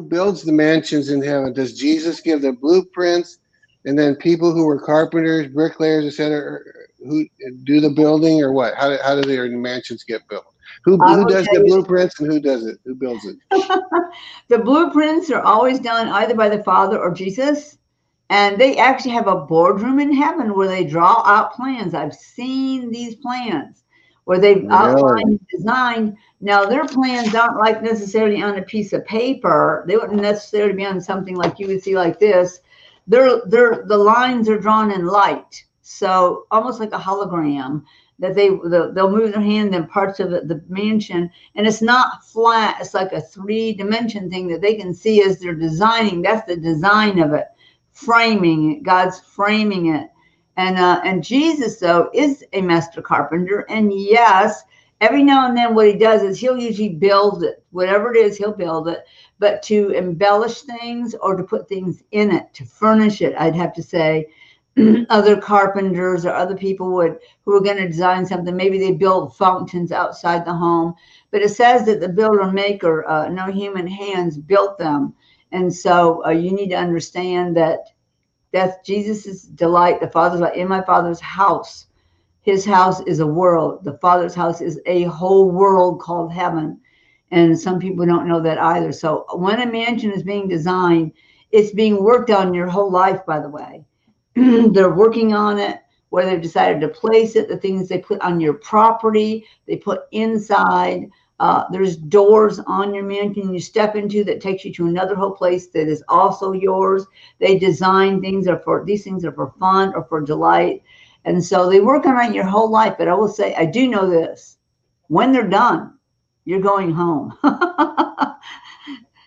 who builds the mansions in heaven? Does Jesus give the blueprints, and then people who were carpenters, bricklayers, etc., who do the building, or what? How do their mansions get built? Who does the blueprints and who does it? Who builds it? The blueprints are always done either by the Father or Jesus. And they actually have a boardroom in heaven where they draw out plans. I've seen these plans where they've outlined, designed. Now, their plans aren't like necessarily on a piece of paper. They wouldn't necessarily be on something like you would see like this. The lines are drawn in light. So almost like a hologram that they'll move their hand in parts of the mansion. And it's not flat. It's like a 3-dimension thing that they can see as they're designing. That's the design of it. Framing it, God's framing it. And Jesus, though, is a master carpenter. And yes, every now and then what he does is he'll usually build it. Whatever it is, he'll build it. But to embellish things or to put things in it, to furnish it, I'd have to say, other carpenters or other people who are going to design something. Maybe they build fountains outside the home. But it says that the builder maker, no human hands built them. And so you need to understand that that's Jesus' delight. The Father's delight. In my Father's house, his house is a world. The Father's house is a whole world called heaven. And some people don't know that either. So when a mansion is being designed, it's being worked on your whole life, by the way. They're working on it, where they've decided to place it, the things they put on your property, they put inside. There's doors on your mansion you step into that takes you to another whole place that is also yours. They design things, these things are for fun or for delight. And so they work on it your whole life. But I will say, I do know this. When they're done, you're going home.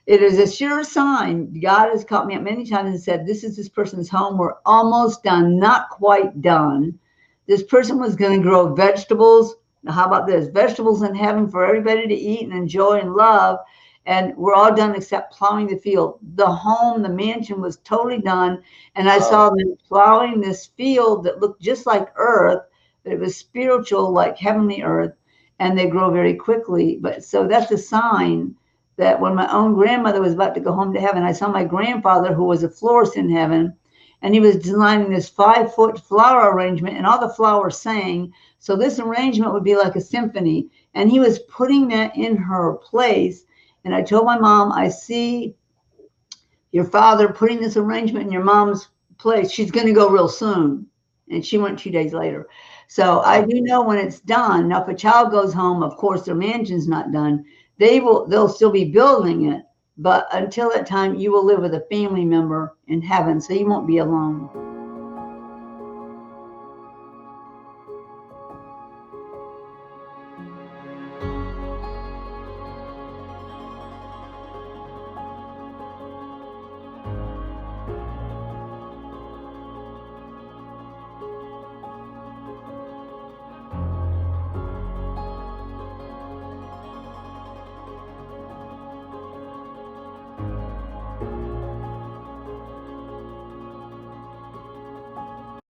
It is a sure sign. God has caught me up many times and said, this is this person's home. We're almost done, not quite done. This person was going to grow vegetables. Now, how about this? Vegetables in heaven for everybody to eat and enjoy and love. And we're all done except plowing the field. The home, the mansion was totally done. And I saw them plowing this field that looked just like earth, but it was spiritual, like heavenly earth. And they grow very quickly. But so that's a sign that when my own grandmother was about to go home to heaven, I saw my grandfather, who was a florist in heaven, and he was designing this 5-foot flower arrangement, and all the flowers sang. So this arrangement would be like a symphony. And he was putting that in her place. And I told my mom, I see your father putting this arrangement in your mom's place. She's going to go real soon. And she went 2 days later. So I do know when it's done. Now, if a child goes home, of course, their mansion's not done. They'll still be building it. But until that time, you will live with a family member in heaven. So you won't be alone.